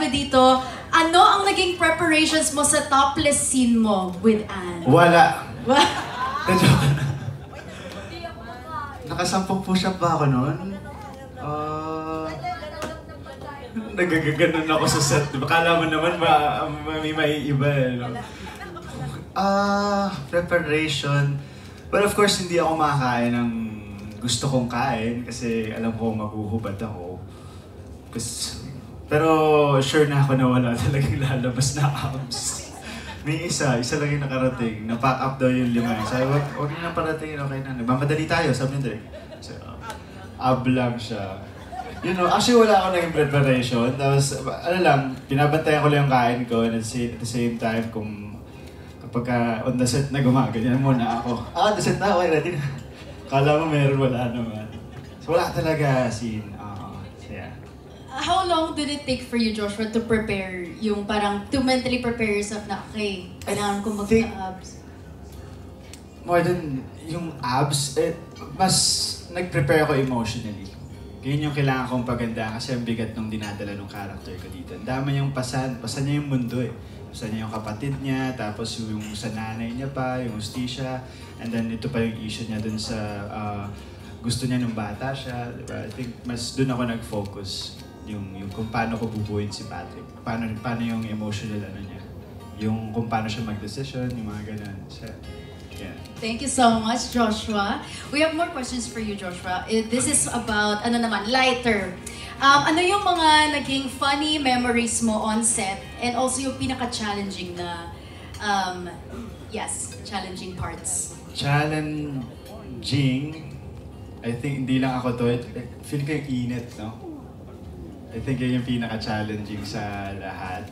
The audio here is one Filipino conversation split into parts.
sabi dito, ano ang naging preparations mo sa topless scene mo with Anne? Wala. Nakasampung push-up ba ako noon? Nagagaganon ako sa set. Kala mo naman may maiiba eh. No? Preparation. Well, of course, hindi ako makakain ng gusto kong kain kasi alam ko maguhubad ako. Pero sure na ako na wala talagang lalabas na abs. May isa lang yung nakarating. Na-pack up daw yung 5. Sabi, huwag nyo na parating, okay na. Nagmamadali tayo, sabi niya direct. So, ab lang siya. You know, actually wala ako naging preparation. Tapos, ano lang, binabantayan ko lang yung kain ko. And at the same time, kapag on the set na gumaganyan muna ako. The set na, okay, ready na. Kala mo meron, wala naman. So, wala talaga scene. Yeah. How long did it take for you, Joshua, to prepare yung parang, to mentally prepare yourself na, okay, kailangan ko magka-abs? More than yung abs, mas nag-prepare ako emotionally. Yun yung kailangan kong paganda kasi ang bigat nung dinadala ng character ko dito. Ang dami yung pasan niya yung mundo eh. Pasan niya yung kapatid niya, tapos yung sa nanay niya pa, yung hostisya, and then ito pa yung issue niya dun sa gusto niya nung bata siya, diba? I think mas dun ako nag-focus. Yung kung paano ko bubuin si Patrick. Paano yung emotional ano niya. Yung kung paano siya mag-decision, yung mga ganun. So, yeah. Thank you so much, Joshua. We have more questions for you, Joshua. This is about, lighter. Ano yung mga naging funny memories mo on set and also yung pinaka-challenging na, challenging parts? Challenging? I think hindi lang ako to. Feel ko yung init, no? I think yun yung pinaka-challenging sa lahat.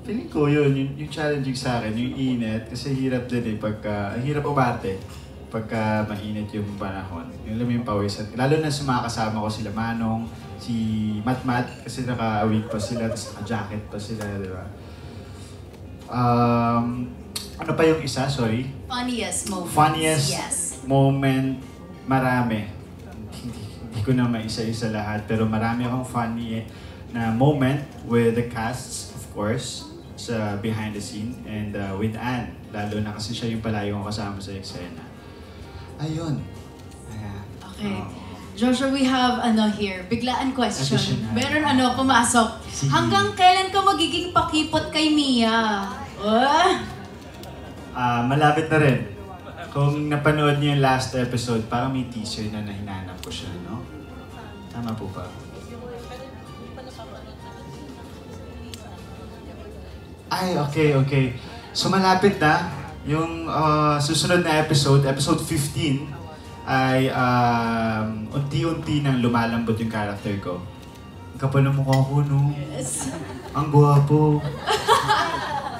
Feeling ko yun, yung challenging sa akin, yung init. Kasi hirap din hirap umarte pagka mainit yung panahon. Yung alam yung pawisan. Lalo na sa mga kasama ko sila Manong, si Matmat, kasi naka-awig pa sila, tapos naka-jacket pa sila, di ba? Ano pa yung isa? Sorry? Funniest moment. Funniest moment, marami. Hindi ko na maisa-isa lahat, pero marami akong funny na moment with the casts, of course, sa behind the scene, and with Anne, lalo na kasi siya yung palayo ko kasama sa eksena. Ayun. Okay. Joshua, we have here, biglaan question. Additional. Meron pumasok. Sige. Hanggang kailan ka magiging pakipot kay Mia? Malapit na rin. Kung napanood niyo yung last episode, parang may teaser na hinanap ko siya, no? Tama po ba? Ay, okay. So malapit na. Yung susunod na episode 15, ay unti-unti nang lumalambot yung character ko. Ang kapal ng mukha ko, no? Yes. Ang gwapo.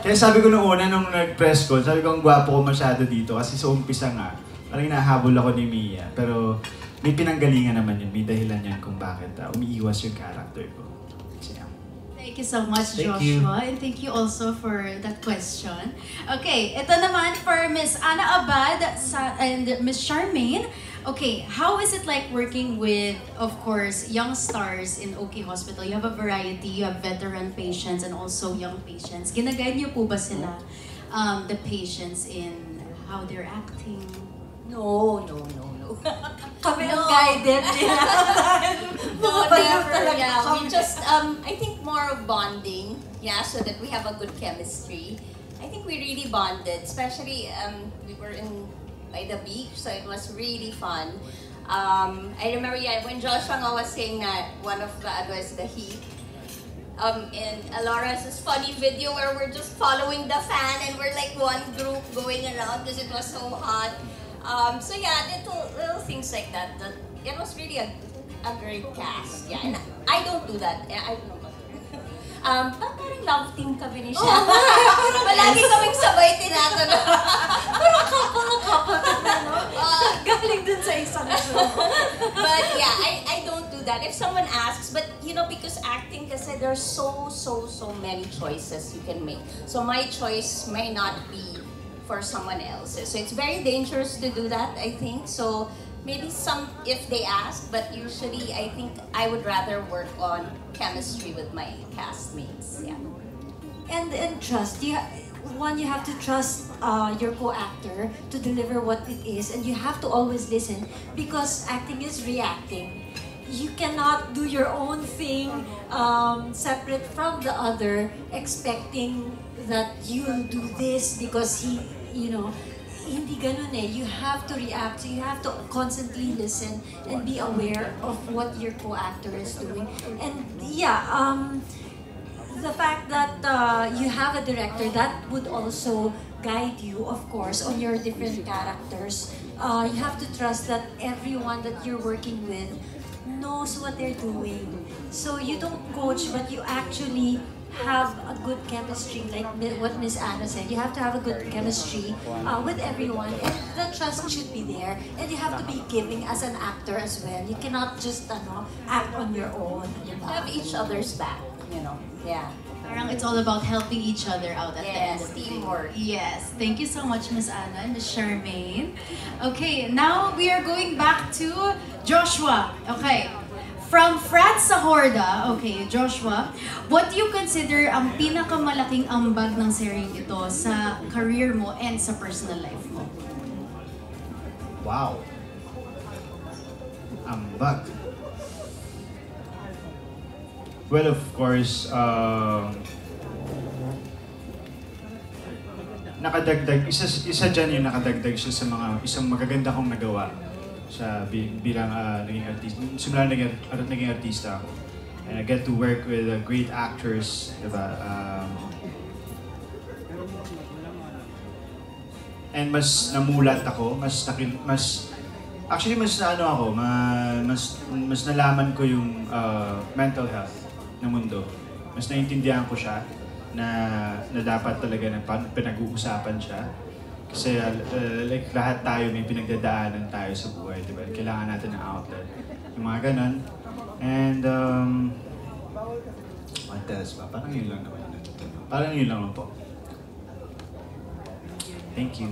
Kaya sabi ko nung una, nung nag-press call, sabi ko ang gwapo ko masyado dito kasi sa umpisa nga, parang hinahabol ako ni Mia. Pero may pinanggalingan naman yun, may dahilan yan kung bakit umiiwas yung character ko. Thank you so much, Thank Joshua. you. And thank you also for that question. Okay, ito naman for Miss Ana Abad and Miss Charmaine. Okay, how is it like working with, of course, young stars in OK Hospital? You have a variety, you have veteran patients and also young patients. Ginaguide niyo po ba sila, the patients in how they're acting? No. Kami ang guided nila. No, never. Yeah, we just, I think more of bonding, so that we have a good chemistry. I think we really bonded, especially we were by the beach, so it was really fun. I remember, when Joshua was saying that one of the was the heat. And Alora's funny video where we're just following the fan and we're like one group going around because it was so hot. So yeah, little things like that. It was really a great cast. Yeah, and I don't do that. I don't know what to do. Parang love team kami ni siya. Palagi kaming sabay tinatanong. Parang couple. Galing dun sa isang show. But yeah, I don't do that. If someone asks, but because acting kasi there's so many choices you can make. So my choice may not be for someone else. So it's very dangerous to do that, I think. So maybe some if they ask, but usually I think I would rather work on chemistry with my castmates. Yeah. And trust. You have to trust your co-actor to deliver what it is, and you have to always listen because acting is reacting. You cannot do your own thing separate from the other, expecting that you'll do this because hindi ganun eh. You have to react, so you have to constantly listen and be aware of what your co-actor is doing. And yeah, the fact that you have a director that would also guide you, of course, on your different characters. You have to trust that everyone that you're working with knows what they're doing. So you don't coach, but you actually have a good chemistry, like what Miss Anna said. You have to have a good chemistry with everyone, and the trust should be there. And you have to be giving as an actor as well. You cannot just act on your own. Have each other's back, Yeah. Parang it's all about helping each other out at the end of the day. Teamwork. Yes. Thank you so much, Miss Anna and Miss Charmaine. Okay, now we are going back to Joshua. Okay. From Frat sa Horda, okay, Joshua, what do you consider ang pinakamalaking ambag ng seryeng ito sa career mo and sa personal life mo? Wow. Ambag. Well, of course, nakadagdag, isa dyan yung nakadagdag siya sa isang magaganda kong nagawa sa bilang naging artista. Simula naging artista ako. And I get to work with great actors, diba? And mas namulat ako, actually mas nalaman ko yung mental health ng mundo. Mas naiintindihan ko siya na dapat talaga na pinag-uusapan siya. Kasi like lahat tayo may pinagdadaanan tayo sa buhay, di ba? Kailangan natin ng outlet. Yung mga ganun. And what else ba? Parang yun lang naman. Parang yun lang po. Thank you.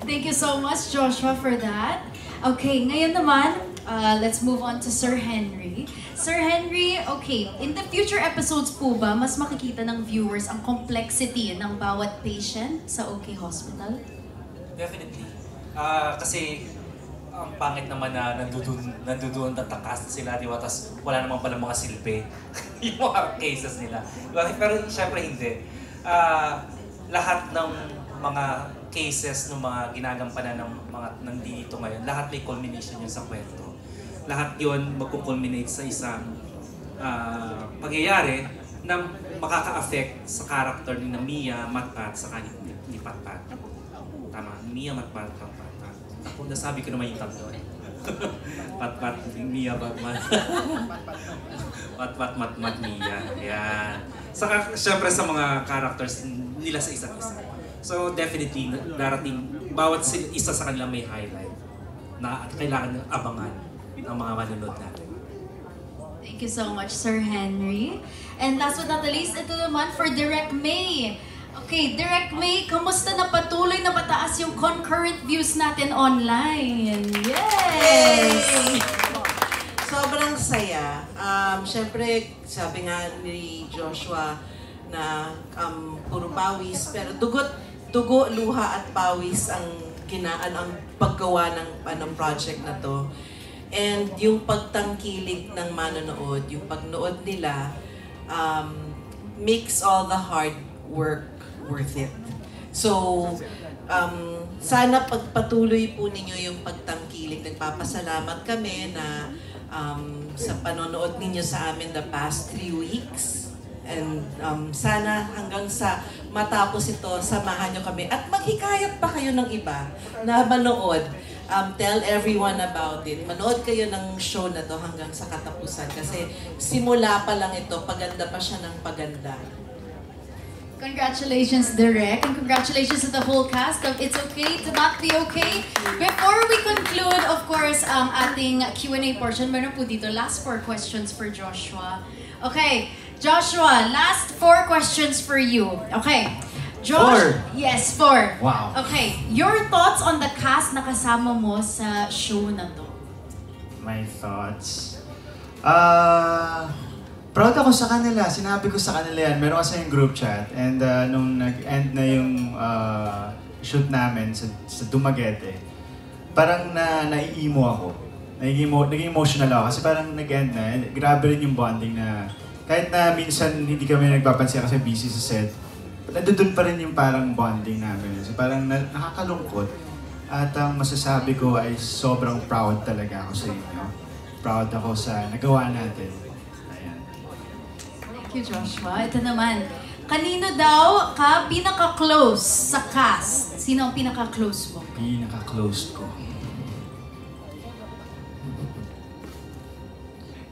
Thank you so much, Joshua, for that. Okay, ngayon naman, let's move on to Sir Henry. Sir Henry, okay, in the future episodes po ba, mas makikita ng viewers ang complexity ng bawat patient sa OK Hospital? Definitely. Kasi ang pangit naman na nandoon tatangkas sila, di ba? Tapos wala naman pala mga silbi yung mga cases nila. Pero syempre hindi. Lahat ng mga cases ng mga ginagampanan ng mga nandito ngayon, lahat may culmination yun sa kwento. Lahat yun magkukulminate sa isang pagyayari na makaka-affect sa character ni Mia Matpat sa ni Patpat. Tama, Mia Matpat, Patpat. Ako nasabi ko naman yung tatlo eh. Patpat, Mia Batman. Patpat, Matmat, Mia. Yan. Saka syempre sa mga characters nila sa isa't isa. So definitely, darating, bawat isa sa kanila may highlight na kailangan abangan ng mga manunod natin. Thank you so much, Sir Henry. And last but not the least, ito naman for Direct May. Okay, Direct May, kamusta na patuloy na pataas yung concurrent views natin online? Yay! Sobrang saya. Siyempre, sabi nga ni Joshua na puro pawis, pero dugo, luha at pawis ang ang paggawa ng project na to. And yung pagtangkilik ng manonood, yung pagnood nila, makes all the hard work worth it. So, sana pagpatuloy po ninyo yung pagtangkilik. Nagpapasalamat kami na sa panonood ninyo sa amin the past 3 weeks. And sana hanggang sa matapos ito, samahan nyo kami. At maghikayat pa kayo ng iba na manood. Tell everyone about it. Manood kayo ng show na to hanggang sa katapusan. Kasi simula pa lang ito, paganda pa siya ng paganda. Congratulations, Direk, and congratulations to the whole cast of It's Okay to Not Be Okay. Before we conclude, of course, ang ating Q&A portion, meron po dito last 4 questions for Joshua. Okay, Joshua, last 4 questions for you. Okay, Josh? 4. Yes, 4. Wow. Okay, your thoughts on the cast na kasama mo sa show na to? My thoughts? Proud ako sa kanila. Sinabi ko sa kanila yan. Meron kasi yung group chat. And nung nag-end na yung shoot namin sa Dumaguete, parang nai-emo ako. Naging emotional ako kasi parang nag-end na. Grabe rin yung bonding na kahit na minsan hindi kami nagpapansin kasi busy sa set, nandun pa rin yung parang bonding namin. So parang nakakalungkot. At ang masasabi ko ay sobrang proud talaga ako sa inyo. Proud ako sa nagawa natin. Ayan. Thank you, Joshua. Ito naman, kanino daw ka pinaka-close sa cast? Sino ang pinaka-close mo? Pinaka-close ko.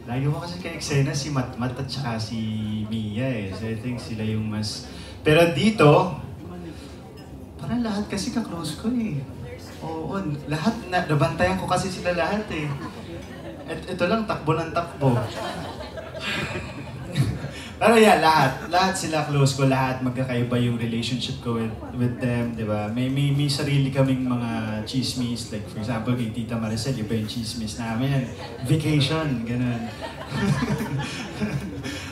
Lagi ko kasi kay Xena si Matmat at saka si Mia eh. So I think sila yung mas... Pero dito, parang lahat kasi ka-close ko eh. Oo, lahat nabantayan ko kasi sila lahat eh. Ito lang, takbo ng takbo. Pero yeah, lahat sila close ko, lahat magkakaiba yung relationship ko with them, di ba? May sarili kaming mga chismis, like for example, kay Tita Maricel, iba yung chismis namin. Vacation, ganun.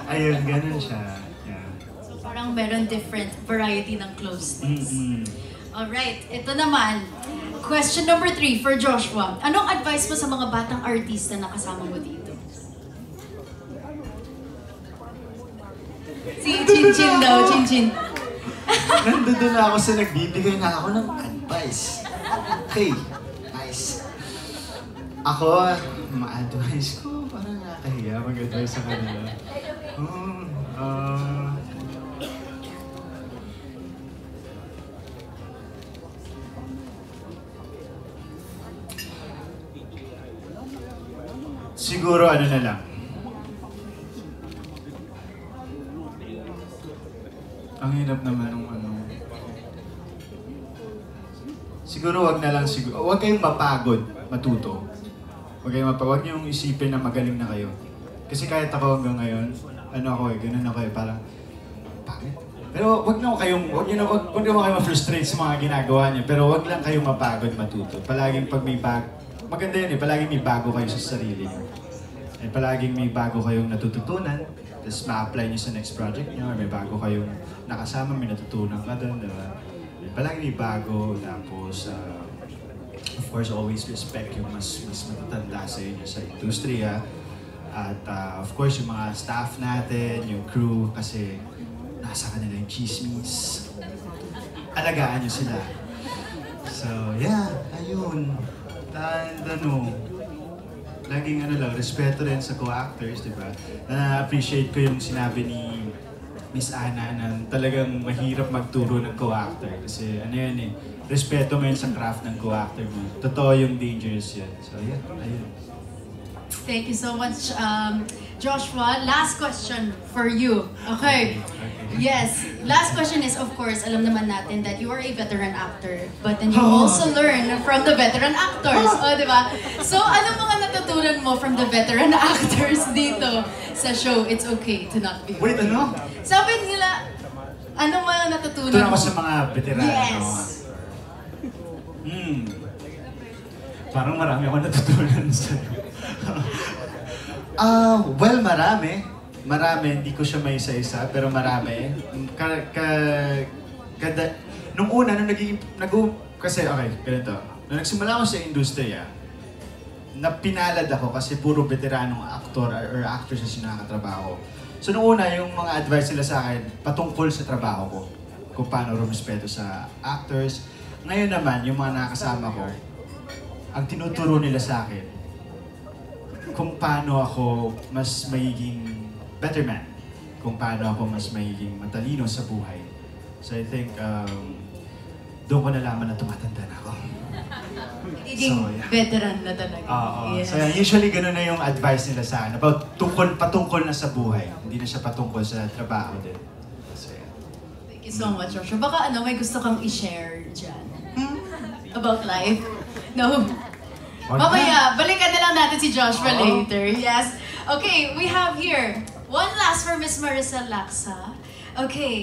Ayun, ganun siya. Yeah. So parang meron different variety ng closeness. Alright, ito naman. Question number 3 for Joshua. Anong advice mo sa mga batang artista na kasama mo dito? Si Chin-Chin daw, Chin-Chin. Nandun na ako sa nagbibigay na ako ng advice. Okay, nice. Ako, ma-advise ko, parang nakakahiya mag-advise sa kanila. Siguro ano na lang. Ang hirap naman ng ano. Siguro wag na lang siguro. Wag kayong mapagod, matuto. Wag niyong isipin na magaling na kayo. Kasi kahit ako hanggang ngayon, ano ako eh, ganun ako eh, parang pangit. Pero wag naman kayong ma-frustrate sa mga ginagawa niyo, pero wag lang kayong mapagod, matuto. Palaging pag may maganda yun eh, palaging may bago kayo sa sarili niyo. And palaging may bago kayong natututunan, tapos ma-apply niyo sa next project niyo, or may bago kayong nakasama, may natutunan ka doon, diba? Palaging may bago, tapos of course, always respect yung mas matatanda sa inyo sa industriya. At of course, yung mga staff natin, yung crew, kasi nasa kanila yung chismis. Alagaan nyo sila. So, yeah, ayun. And laging respeto rin sa co-actors, di ba? Na-appreciate ko yung sinabi ni Miss Ana na talagang mahirap magturo ng co-actor. Kasi yan eh, respeto ngayon sa craft ng co-actor mo. Totoo yung dangerous yan. So yeah, ayun. Thank you so much, Joshua. Last question for you. Okay. Yes. Last question is, of course, alam naman natin that you are a veteran actor, but then you also learn from the veteran actors. Oh, di ba? So, ano mga natutunan mo from the veteran actors dito sa show It's Okay to Not Be Okay? Wait, ano? Sabi nila, ano mga natutunan Tunan mo? ko sa mga veterano. Yes. Parang marami ako natutunan sa'yo. Well, marami. Marami, hindi ko siya may isa-isa, pero marami. Nung una, kasi, okay, ganito. Nung nagsimula ako sa industriya, napinalad ako kasi puro veteranong aktor or actress na sinakatrabaho. So nung una, yung mga advice nila sa akin, patungkol sa trabaho ko. Kung paano rumispeto sa actors. Ngayon naman, yung mga nakasama ko, ang tinuturo nila sa akin, kung paano ako mas magiging better man. Kung paano ako mas magiging matalino sa buhay. So I think, doon ko nalaman na tumatanda na ako. Magiging veteran na talaga. Oo. Yes. So usually ganun na yung advice nila sa akin. About patungkol na sa buhay. Hindi na siya patungkol sa trabaho din. So, yeah. Thank you so much, Joshua. Baka may gusto kang i-share dyan? About life? No? Mamaya, balikan na lang natin si Joshua later. Yes. Okay, we have here one last for Miss Maricel Laksa. Okay.